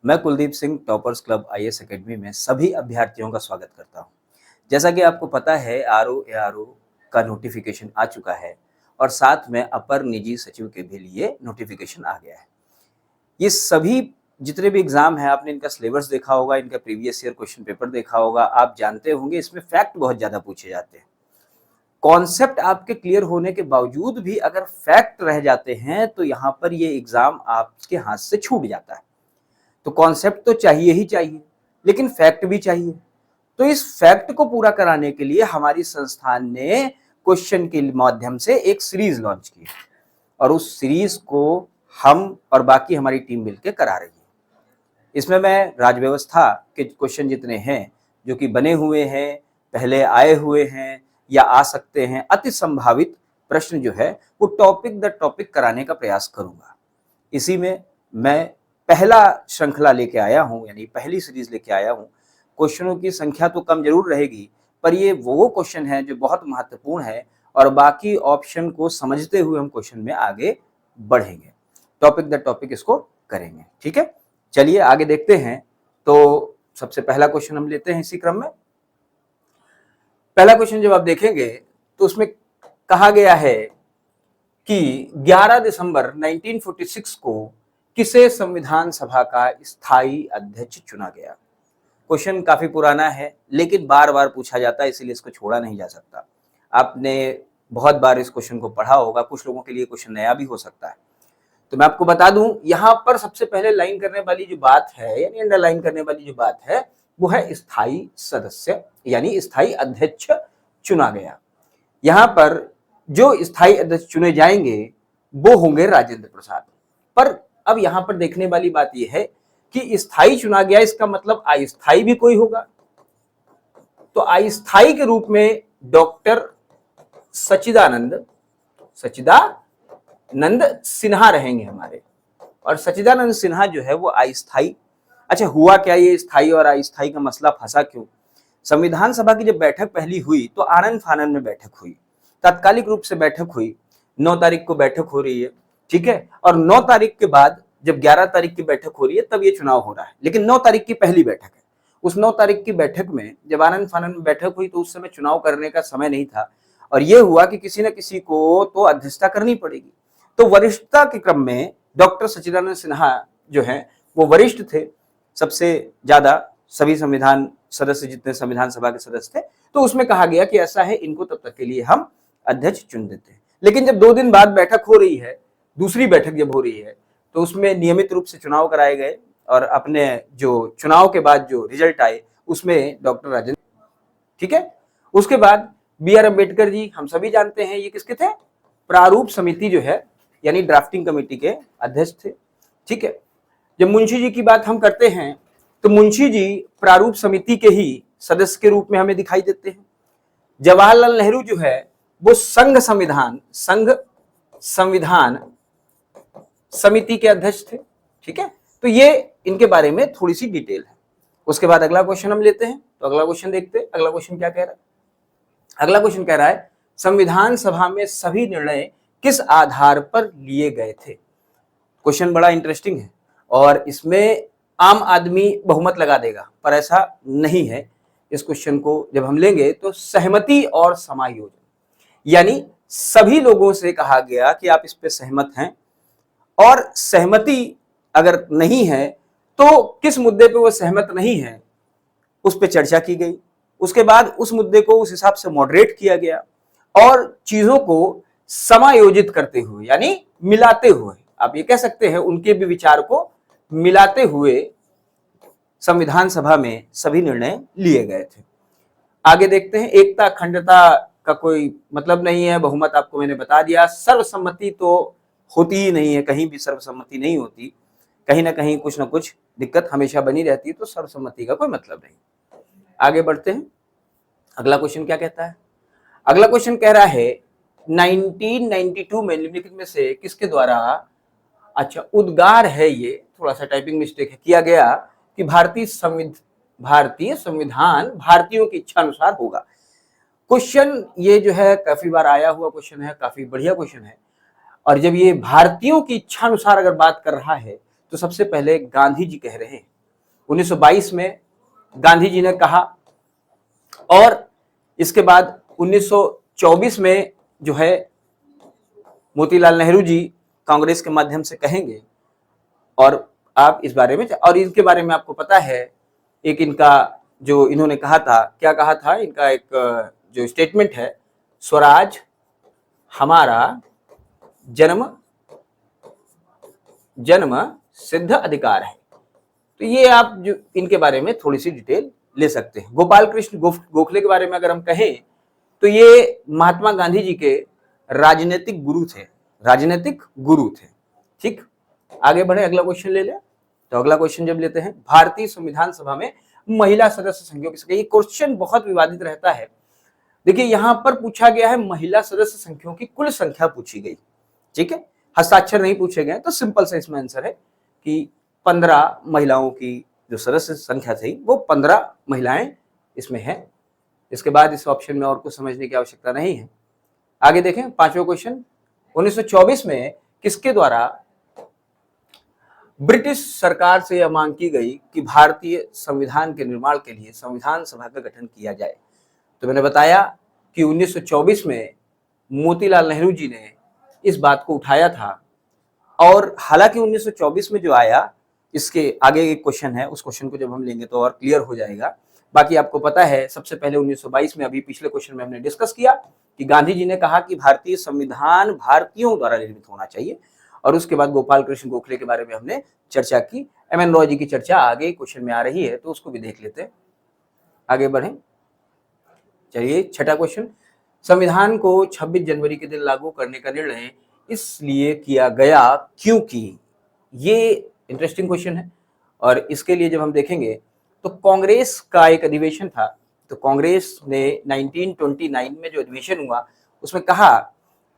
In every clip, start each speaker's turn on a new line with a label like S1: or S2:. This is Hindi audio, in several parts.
S1: मैं Kuldeep Singh toppers club IAS academy में सभी अभ्यर्थियों का स्वागत करता हूं। जैसा कि आपको पता है आरओ का नोटिफिकेशन आ चुका है और साथ में अपर निजी सचिव के भी लिए नोटिफिकेशन आ गया है। ये सभी जितने भी एग्जाम हैं आपने इनका सिलेबस देखा होगा, इनका प्रीवियस ईयर क्वेश्चन पेपर देखा होगा, आप जानते होंगे इसमें फैक्ट बहुत ज़्यादा पूछे जाते हैं। कॉन्सेप्ट आपके क्लियर होने के बावजूद भी अगर फैक्ट रह जाते हैं तो यहाँ पर ये एग्जाम आपके हाथ से छूट जाता है। तो कॉन्सेप्ट तो चाहिए ही चाहिए, लेकिन फैक्ट भी चाहिए। तो इस फैक्ट को पूरा कराने के लिए हमारी संस्थान ने क्वेश्चन के माध्यम से एक सीरीज लॉन्च की और उस सीरीज को हम और बाकी हमारी टीम मिलकर करा रही है। इसमें मैं राजव्यवस्था के क्वेश्चन जितने हैं जो कि बने हुए हैं, पहले आए हुए हैं या आ सकते हैं, अति संभावित प्रश्न जो है वो टॉपिक द टॉपिक कराने का प्रयास करूंगा। इसी में मैं पहला श्रृंखला लेके आया हूं, यानी पहली सीरीज लेके आया हूं। क्वेश्चनों की संख्या तो कम जरूर रहेगी, पर ये वो क्वेश्चन है जो बहुत महत्वपूर्ण है और बाकी ऑप्शन को समझते हुए हम क्वेश्चन में आगे बढ़ेंगे। टॉपिक द टॉपिक इसको करेंगे, ठीक है। चलिए आगे देखते हैं। तो सबसे पहला क्वेश्चन हम लेते हैं इसी क्रम में। पहला क्वेश्चन जब आप देखेंगे तो उसमें कहा गया है कि 11 दिसंबर 1946 को किसे संविधान सभा का स्थायी अध्यक्ष चुना गया। क्वेश्चन काफी पुराना है लेकिन बार बार पूछा जाता है, इसीलिए इसको छोड़ा नहीं जा सकता। आपने बहुत बार इस क्वेश्चन को पढ़ा होगा, कुछ लोगों के लिए क्वेश्चन नया भी हो सकता है। तो मैं आपको बता दूं, यहां पर सबसे पहले लाइन करने वाली जो बात है, यानी अंडरलाइन करने वाली जो बात है, वो है स्थायी सदस्य यानी स्थायी अध्यक्ष चुना गया। यहां पर जो स्थायी अध्यक्ष चुने जाएंगे वो होंगे राजेंद्र प्रसाद। पर अब यहां पर देखने वाली बात यह है कि स्थायी चुना गया, इसका मतलब अस्थायी भी कोई होगा। तो अस्थायी के रूप में डॉक्टर सच्चिदानंद सिन्हा रहेंगे हमारे। और सच्चिदानंद सिन्हा जो है वो अस्थायी। अच्छा, हुआ क्या ये स्थायी और अस्थायी का मसला फंसा क्यों? संविधान सभा की जब बैठक पहली हुई तो आनन फानन में बैठक हुई, तात्कालिक रूप से बैठक हुई। 9 तारीख को बैठक हो रही है, ठीक है। और 9 तारीख के बाद जब 11 तारीख की बैठक हो रही है तब ये चुनाव हो रहा है, लेकिन 9 तारीख की पहली बैठक है। उस 9 तारीख की बैठक में जब आनन फानन में बैठक हुई तो उस समय चुनाव करने का समय नहीं था और यह हुआ कि किसी न किसी को तो अध्यक्षता करनी पड़ेगी। तो वरिष्ठता के क्रम में डॉक्टर सच्चिदानंद सिन्हा जो है वो वरिष्ठ थे, सबसे ज्यादा सभी संविधान सदस्य जितने संविधान सभा के सदस्य थे। तो उसमें कहा गया कि ऐसा है, इनको तब तक के लिए हम अध्यक्ष चुन देते हैं। लेकिन जब 2 दिन बाद बैठक हो रही है, दूसरी बैठक जब हो रही है, तो उसमें नियमित रूप से चुनाव कराए गए और अपने जो चुनाव के बाद जो रिजल्ट आए उसमें डॉक्टर राजेंद्र, ठीक है। उसके बाद BR अम्बेडकर जी, हम सभी जानते हैं ये किसके थे, प्रारूप समिति जो है यानी ड्राफ्टिंग कमेटी के अध्यक्ष थे, ठीक है। जब मुंशी जी की बात हम करते हैं तो मुंशी जी प्रारूप समिति के ही सदस्य के रूप में हमें दिखाई देते हैं। जवाहरलाल नेहरू जो है वो संघ संविधान समिति के अध्यक्ष थे, ठीक है। तो ये इनके बारे में थोड़ी सी डिटेल है। उसके बाद अगला क्वेश्चन हम लेते हैं। तो अगला क्वेश्चन देखते हैं, अगला क्वेश्चन क्या कह रहा है। अगला क्वेश्चन कह रहा है संविधान सभा में सभी निर्णय किस आधार पर लिए गए थे। क्वेश्चन बड़ा इंटरेस्टिंग है और इसमें आम आदमी बहुमत लगा देगा, पर ऐसा नहीं है। इस क्वेश्चन को जब हम लेंगे तो सहमति और समायोजन, यानी सभी लोगों से कहा गया कि आप इस पे सहमत हैं, और सहमति अगर नहीं है तो किस मुद्दे पे वो सहमत नहीं है उस पे चर्चा की गई। उसके बाद उस मुद्दे को उस हिसाब से मॉडरेट किया गया और चीजों को समायोजित करते हुए यानी मिलाते हुए, आप ये कह सकते हैं उनके भी विचार को मिलाते हुए संविधान सभा में सभी निर्णय लिए गए थे। आगे देखते हैं। एकता अखंडता का कोई मतलब नहीं है, बहुमत आपको मैंने बता दिया। सर्वसम्मति तो होती ही नहीं है, कहीं भी सर्वसम्मति नहीं होती, कहीं ना कहीं कुछ ना कुछ दिक्कत हमेशा बनी रहती है, तो सर्वसम्मति का कोई मतलब नहीं। आगे बढ़ते हैं। अगला क्वेश्चन क्या कहता है। अगला क्वेश्चन कह रहा है 1992 में निम्नलिखित में से किसके द्वारा, अच्छा उद्गार है ये, थोड़ा सा टाइपिंग मिस्टेक है, किया गया कि भारतीय संविधान भारतीयों की इच्छा अनुसार होगा। क्वेश्चन ये जो है काफी बार आया हुआ क्वेश्चन है, काफी बढ़िया क्वेश्चन है। और जब ये भारतीयों की इच्छा अनुसार अगर बात कर रहा है तो सबसे पहले गांधी जी कह रहे हैं 1922 में गांधी जी ने कहा, और इसके बाद 1924 में जो है मोतीलाल नेहरू जी कांग्रेस के माध्यम से कहेंगे। और आप इस बारे में, और इनके बारे में आपको पता है, एक इनका जो इन्होंने कहा था, क्या कहा था, इनका एक जो स्टेटमेंट है, स्वराज हमारा जन्म सिद्ध अधिकार है। तो ये आप जो इनके बारे में थोड़ी सी डिटेल ले सकते हैं। गोपाल कृष्ण गोखले के बारे में अगर हम कहें तो ये महात्मा गांधी जी के राजनीतिक गुरु थे। ठीक, आगे बढ़े, अगला क्वेश्चन ले ले। तो अगला क्वेश्चन जब लेते हैं, भारतीय संविधान सभा में महिला सदस्य संख्या की संख्या। ये क्वेश्चन बहुत विवादित रहता है। देखिए यहां पर पूछा गया है महिला सदस्य संख्याओं की कुल संख्या पूछी गई, ठीक है, हस्ताक्षर नहीं पूछे गए। तो सिंपल सा इसमें आंसर है कि 15 महिलाओं की जो सदस्य संख्या थी वो 15 महिलाएं इसमें है। इसके बाद इस ऑप्शन में और कुछ समझने की आवश्यकता नहीं है। आगे देखें, पांचवा क्वेश्चन, 1924 में किसके द्वारा ब्रिटिश सरकार से यह मांग की गई कि भारतीय संविधान के निर्माण के लिए संविधान सभा का गठन किया जाए? तो मैंने बताया कि 1924 में मोतीलाल नेहरू जी ने इस बात को उठाया था। और हालांकि 1924 में जो आया, इसके आगे एक क्वेश्चन है, उस क्वेश्चन को जब हम लेंगे तो और क्लियर हो जाएगा। बाकी आपको पता है, सबसे पहले 1922 में, अभी पिछले क्वेश्चन में हमने डिस्कस किया कि गांधी जी ने कहा कि भारतीय संविधान भारतीयों द्वारा निर्मित होना चाहिए। और उसके बाद गोपाल कृष्ण गोखले के बारे में हमने चर्चा की। एम.एन. रॉय जी की चर्चा आगे क्वेश्चन में आ रही है, तो उसको भी देख लेते हैं। आगे बढ़े, चलिए छठा क्वेश्चन, संविधान को 26 जनवरी के दिन लागू करने का निर्णय इसलिए किया गया क्योंकि, ये इंटरेस्टिंग क्वेश्चन है। और इसके लिए जब हम देखेंगे तो कांग्रेस का एक अधिवेशन था। तो कांग्रेस ने 1929 में जो अधिवेशन हुआ उसमें कहा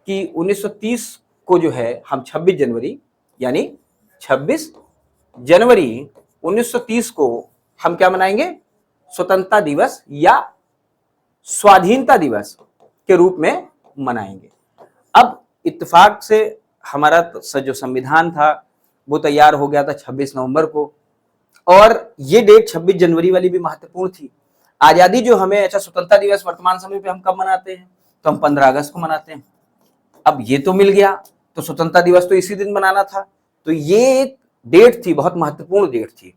S1: कि 1930 को जो है हम 26 जनवरी, यानी 26 जनवरी 1930 को हम क्या मनाएंगे, स्वतंत्रता दिवस या स्वाधीनता दिवस के रूप में मनाएंगे। अब इत्तेफाक से हमारा जो संविधान था वो तैयार हो गया था 26 नवंबर को, और ये डेट 26 जनवरी वाली भी महत्वपूर्ण थी। आजादी जो हमें, अच्छा स्वतंत्रता दिवस वर्तमान समय पे हम कब मनाते हैं, तो हम 15 अगस्त को मनाते हैं। अब ये तो मिल गया, तो स्वतंत्रता दिवस तो इसी दिन मनाना था। तो ये एक डेट थी, बहुत महत्वपूर्ण डेट थी।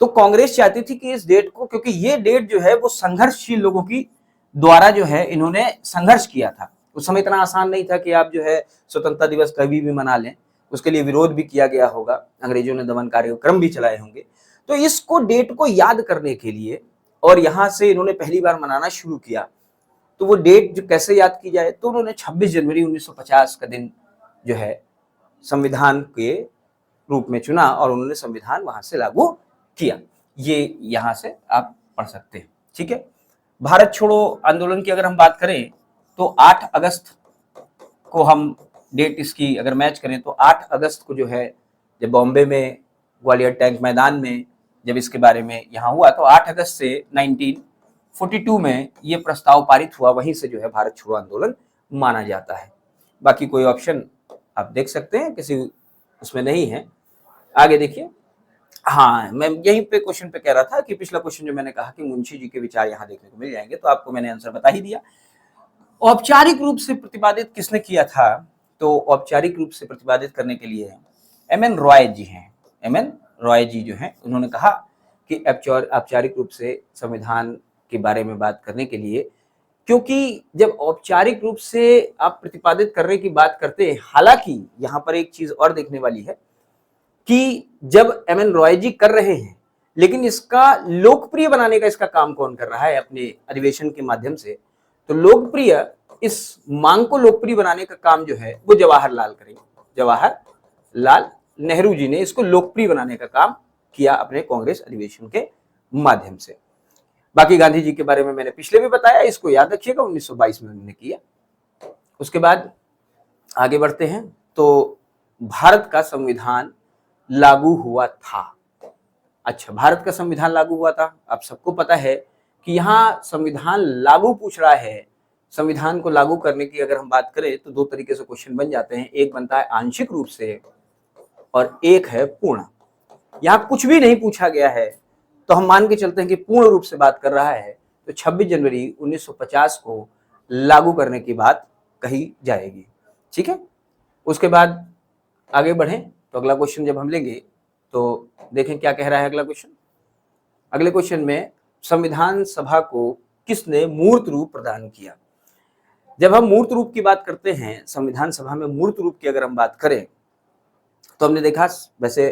S1: तो कांग्रेस चाहती थी कि इस डेट को, क्योंकि ये डेट जो है वो संघर्षशील लोगों की द्वारा जो है इन्होंने संघर्ष किया था। उस समय इतना आसान नहीं था कि आप जो है स्वतंत्रता दिवस कभी भी मना लें। उसके लिए विरोध भी किया गया होगा, अंग्रेजों ने दमन कार्यक्रम भी चलाए होंगे। तो इसको डेट को याद करने के लिए, और यहां से इन्होंने पहली बार मनाना शुरू किया। तो वो डेट जो कैसे याद की जाए, तो उन्होंने 26 जनवरी 1950 का दिन जो है संविधान के रूप में चुना, और उन्होंने संविधान वहां से लागू किया। ये यहां से आप पढ़ सकते हैं, ठीक है। भारत छोड़ो आंदोलन की अगर हम बात करें तो 8 अगस्त को हम डेट इसकी अगर मैच करें तो 8 अगस्त को जो है, जब बॉम्बे में ग्वालियर टैंक मैदान में जब इसके बारे में यहाँ हुआ, तो 8 अगस्त से 1942 में ये प्रस्ताव पारित हुआ। वहीं से जो है भारत छोड़ो आंदोलन माना जाता है। बाकी कोई ऑप्शन आप देख सकते हैं, किसी उसमें नहीं है। आगे देखिए, हाँ, मैं यहीं पे क्वेश्चन पे कह रहा था कि पिछला क्वेश्चन जो मैंने कहा कि मुंशी जी के विचार यहाँ देखने को मिल जाएंगे, तो आपको मैंने आंसर बता ही दिया। औपचारिक रूप से प्रतिपादित किसने किया था, तो औपचारिक रूप से प्रतिपादित करने के लिए एम.एन. रॉय जी हैं। एम.एन. रॉय जी जो हैं, उन्होंने कहा कि औपचारिक रूप से संविधान के बारे में बात करने के लिए, क्योंकि जब औपचारिक रूप से आप प्रतिपादित करने की बात करते हैं, हालांकि यहाँ पर एक चीज और देखने वाली है कि जब एम.एन. रॉय जी कर रहे हैं, लेकिन इसका लोकप्रिय बनाने का इसका काम कौन कर रहा है अपने अधिवेशन के माध्यम से, तो लोकप्रिय, इस मांग को लोकप्रिय बनाने का काम जो है वो जवाहरलाल करेंगे। जवाहरलाल नेहरू जी ने इसको लोकप्रिय बनाने का काम किया अपने कांग्रेस अधिवेशन के माध्यम से। बाकी गांधी जी के बारे में मैंने पिछले भी बताया, इसको याद रखिएगा, 1922 में उन्होंने किया। उसके बाद आगे बढ़ते हैं, तो भारत का संविधान लागू हुआ था। अच्छा, भारत का संविधान लागू हुआ था, आप सबको पता है कि यहाँ संविधान लागू पूछ रहा है। संविधान को लागू करने की अगर हम बात करें तो दो तरीके से क्वेश्चन बन जाते हैं, एक बनता है आंशिक रूप से और एक है पूर्ण। यहाँ कुछ भी नहीं पूछा गया है तो हम मान के चलते हैं कि पूर्ण रूप से बात कर रहा है तो 26 जनवरी 1950 को लागू करने की बात कही जाएगी। ठीक है, उसके बाद आगे बढ़ें तो अगला क्वेश्चन जब हम लेंगे तो देखें क्या कह रहा है अगला क्वेश्चन। अगले क्वेश्चन में संविधान सभा को किसने मूर्त रूप प्रदान किया। जब हम मूर्त रूप की बात करते हैं, संविधान सभा में मूर्त रूप की अगर हम बात करें तो हमने देखा वैसे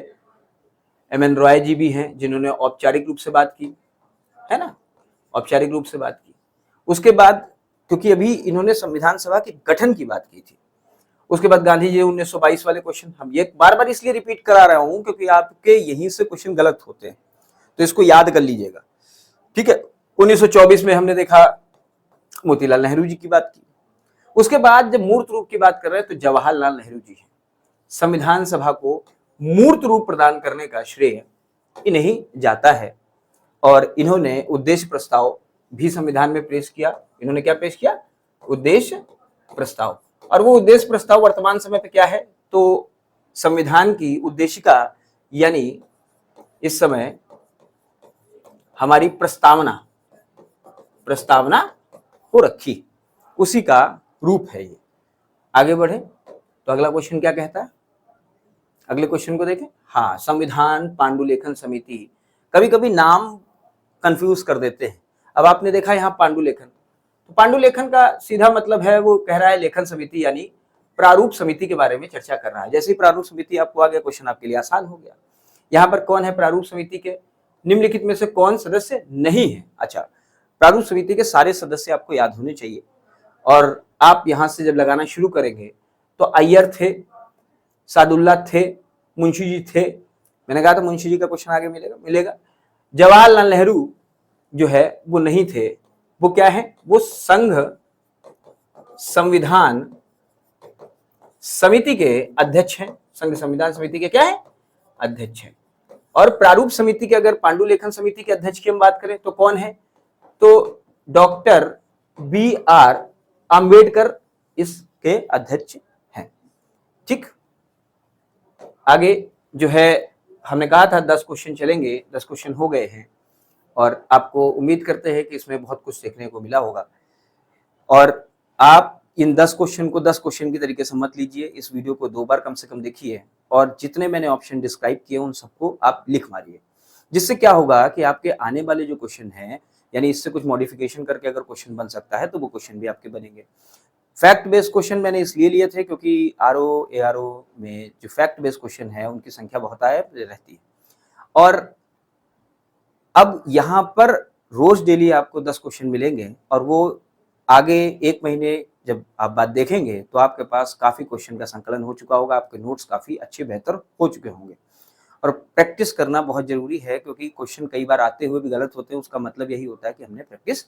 S1: एम.एन. रॉय जी भी हैं जिन्होंने औपचारिक रूप से बात की है ना, औपचारिक रूप से बात की। उसके बाद क्योंकि अभी इन्होंने संविधान सभा के गठन की बात की थी, उसके बाद गांधी जी 1922 वाले क्वेश्चन। हम ये बार बार इसलिए रिपीट करा रहा हूं क्योंकि आपके यहीं से क्वेश्चन गलत होते हैं, तो इसको याद कर लीजिएगा। ठीक है, 1924 में हमने देखा मोतीलाल नेहरू जी की बात की। उसके बाद जब मूर्त रूप की बात कर रहे हैं तो जवाहरलाल नेहरू जी हैं। संविधान सभा को मूर्त रूप प्रदान करने का श्रेय इन्हें जाता है और इन्होंने उद्देश्य प्रस्ताव भी संविधान में पेश किया। इन्होंने क्या पेश किया? उद्देश्य प्रस्ताव। और वो उद्देश्य प्रस्ताव वर्तमान समय पे क्या है तो संविधान की उद्देशिका यानी इस समय हमारी प्रस्तावना हो रखी, उसी का रूप है ये। आगे बढ़े तो अगला क्वेश्चन क्या कहता है, अगले क्वेश्चन को देखें। हाँ, संविधान पांडुलेखन समिति, कभी कभी नाम कंफ्यूज कर देते हैं। अब आपने देखा यहाँ पांडुलेखन, तो पांडुलेखन का सीधा मतलब है वो कह रहा है लेखन समिति यानी प्रारूप समिति के बारे में चर्चा कर रहा है। जैसे ही प्रारूप समिति आपको आ गया, क्वेश्चन आपके लिए आसान हो गया। यहाँ पर कौन है प्रारूप समिति के? निम्नलिखित में से कौन सदस्य नहीं है? अच्छा, प्रारूप समिति के सारे सदस्य आपको याद होने चाहिए और आप यहां से जब लगाना शुरू करेंगे तो अय्यर थे, सादुल्ला थे, मुंशी जी थे। मैंने कहा था मुंशी जी का क्वेश्चन आगे मिलेगा। जवाहरलाल नेहरू जो है वो नहीं थे। वो क्या है? वो संघ संविधान समिति के अध्यक्ष हैं। संघ संविधान समिति के क्या है? अध्यक्ष हैं। और प्रारूप समिति के अगर पांडुलेखन समिति के अध्यक्ष की हम बात करें तो कौन है? तो डॉक्टर B.R. आम्बेडकर इसके अध्यक्ष हैं। ठीक, आगे जो है हमने कहा था 10 क्वेश्चन चलेंगे, 10 क्वेश्चन हो गए हैं और आपको उम्मीद करते हैं कि इसमें बहुत कुछ सीखने को मिला होगा। और आप इन 10 क्वेश्चन को 10 क्वेश्चन की तरीके से मत लीजिए, इस वीडियो को 2 बार कम से कम देखिए और जितने मैंने ऑप्शन डिस्क्राइब किए उन सबको आप लिख मारिए। जिससे क्या होगा कि आपके आने वाले जो क्वेश्चन हैं यानी इससे कुछ मॉडिफिकेशन करके अगर क्वेश्चन बन सकता है तो वो क्वेश्चन भी आपके बनेंगे। फैक्ट बेस्ड क्वेश्चन मैंने इसलिए लिए थे क्योंकि आरओ एआरओ में जो फैक्ट बेस्ड क्वेश्चन है उनकी संख्या बहुत रहती है और अब यहाँ पर रोज डेली आपको 10 क्वेश्चन मिलेंगे और वो आगे 1 महीने जब आप बात देखेंगे तो आपके पास काफी क्वेश्चन का संकलन हो चुका होगा, आपके नोट्स काफी अच्छे बेहतर हो चुके होंगे। और प्रैक्टिस करना बहुत जरूरी है क्योंकि क्वेश्चन कई बार आते हुए भी गलत होते हैं, उसका मतलब यही होता है कि हमने प्रैक्टिस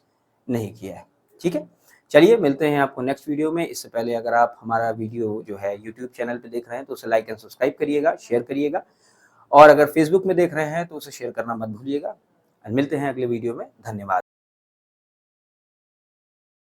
S1: नहीं किया है। ठीक है, चलिए मिलते हैं आपको नेक्स्ट वीडियो में। इससे पहले अगर आप हमारा वीडियो जो है यूट्यूब चैनल पे देख रहे हैं तो उसे लाइक एंड सब्सक्राइब करिएगा, शेयर करिएगा और अगर फेसबुक में देख रहे हैं तो उसे शेयर करना मत भूलिएगा। मिलते हैं अगले वीडियो में। धन्यवाद।